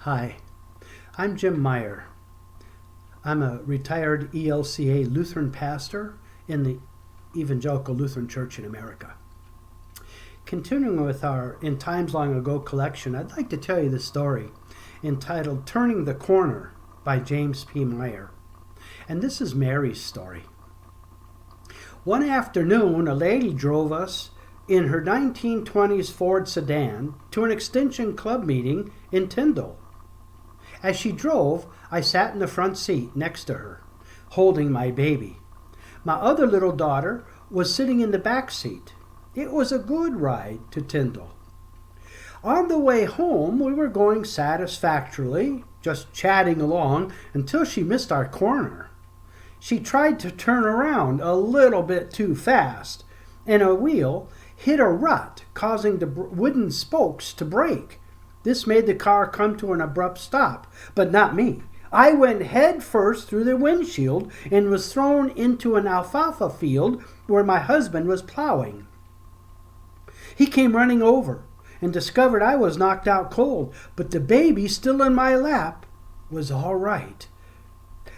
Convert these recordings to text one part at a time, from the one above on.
Hi, I'm Jim Meyer. I'm a retired ELCA Lutheran pastor in the Evangelical Lutheran Church in America. Continuing with our In Times Long Ago collection, I'd like to tell you the story entitled Turning the Corner by James P. Meyer. And this is Mary's story. One afternoon, a lady drove us in her 1920s Ford sedan to an Extension Club meeting in Tyndall. As she drove, I sat in the front seat next to her, holding my baby. My other little daughter was sitting in the back seat. It was a good ride to Tyndall. On the way home, we were going satisfactorily, just chatting along until she missed our corner. She tried to turn around a little bit too fast, and a wheel hit a rut, causing the wooden spokes to break. This made the car come to an abrupt stop, but not me. I went head first through the windshield and was thrown into an alfalfa field where my husband was plowing. He came running over and discovered I was knocked out cold, but the baby still in my lap was all right.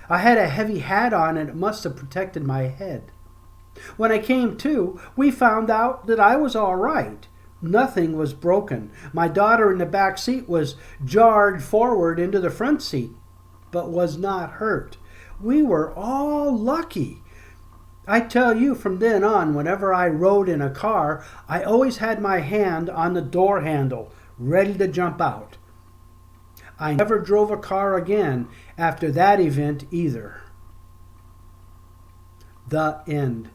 I had a heavy hat on and it must have protected my head. When I came to, we found out that I was all right. Nothing was broken. My daughter in the back seat was jarred forward into the front seat, but was not hurt. We were all lucky. I tell you, from then on, whenever I rode in a car, I always had my hand on the door handle, ready to jump out. I never drove a car again after that event either. The end.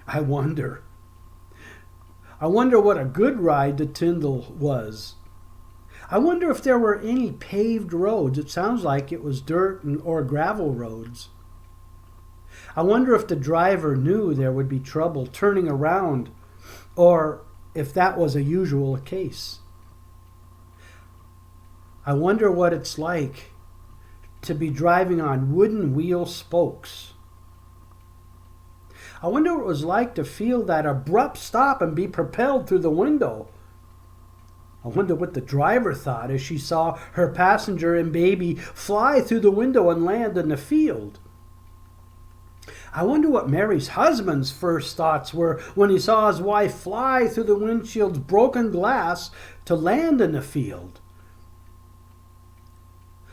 I wonder what a good ride to Tyndall was. I wonder if there were any paved roads. It sounds like it was dirt or gravel roads. I wonder if the driver knew there would be trouble turning around, or if that was a usual case. I wonder what it's like to be driving on wooden wheel spokes. I wonder what it was like to feel that abrupt stop and be propelled through the window. I wonder what the driver thought as she saw her passenger and baby fly through the window and land in the field. I wonder what Mary's husband's first thoughts were when he saw his wife fly through the windshield's broken glass to land in the field.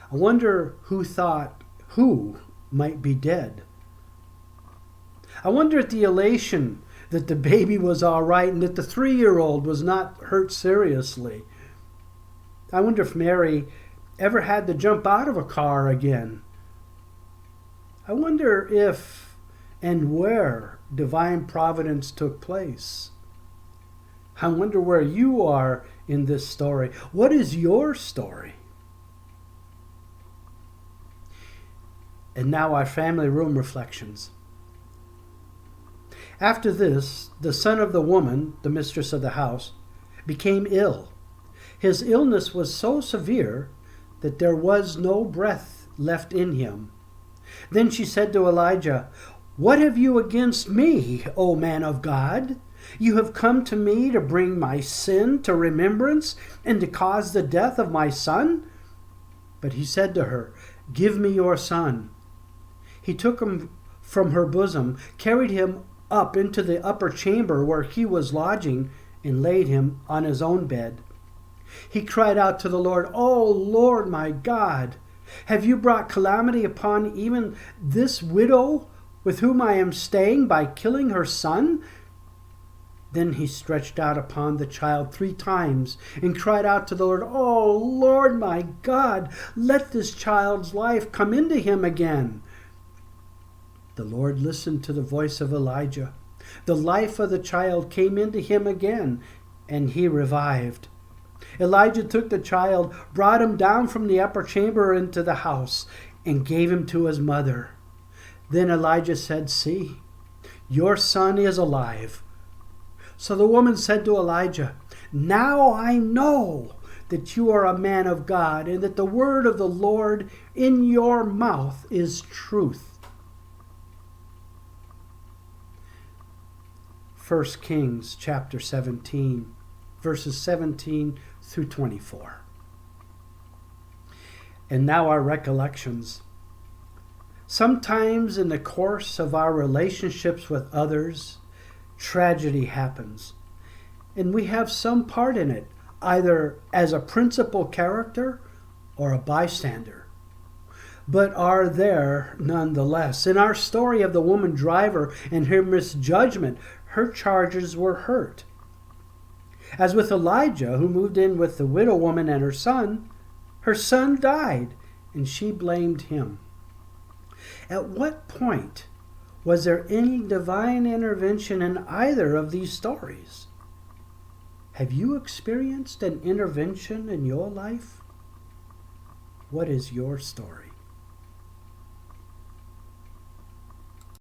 I wonder who thought who might be dead. I wonder at the elation that the baby was all right and that the 3-year-old was not hurt seriously. I wonder if Mary ever had to jump out of a car again. I wonder if and where divine providence took place. I wonder where you are in this story. What is your story? And now our family room reflections. After this, the son of the woman, the mistress of the house, became ill. His illness was so severe that there was no breath left in him. Then she said to Elijah, "What have you against me, O man of God? You have come to me to bring my sin to remembrance and to cause the death of my son?" But he said to her, "Give me your son." He took him from her bosom, carried him up into the upper chamber where he was lodging, and laid him on his own bed. He cried out to the Lord, "O Lord my God, have you brought calamity upon even this widow with whom I am staying by killing her son?" Then he stretched out upon the child 3 times and cried out to the Lord, "O Lord my God, let this child's life come into him again." The Lord listened to the voice of Elijah. The life of the child came into him again, and he revived. Elijah took the child, brought him down from the upper chamber into the house, and gave him to his mother. Then Elijah said, "See, your son is alive." So the woman said to Elijah, "Now I know that you are a man of God, and that the word of the Lord in your mouth is truth." 1 Kings chapter 17. verses 17 through 24. And now our recollections. Sometimes in the course of our relationships with others, tragedy happens, and we have some part in it, either as a principal character or a bystander, but are there nonetheless. In our story of the woman driver and her misjudgment, her charges were hurt. As with Elijah, who moved in with the widow woman and her son died, and she blamed him. At what point was there any divine intervention in either of these stories? Have you experienced an intervention in your life? What is your story?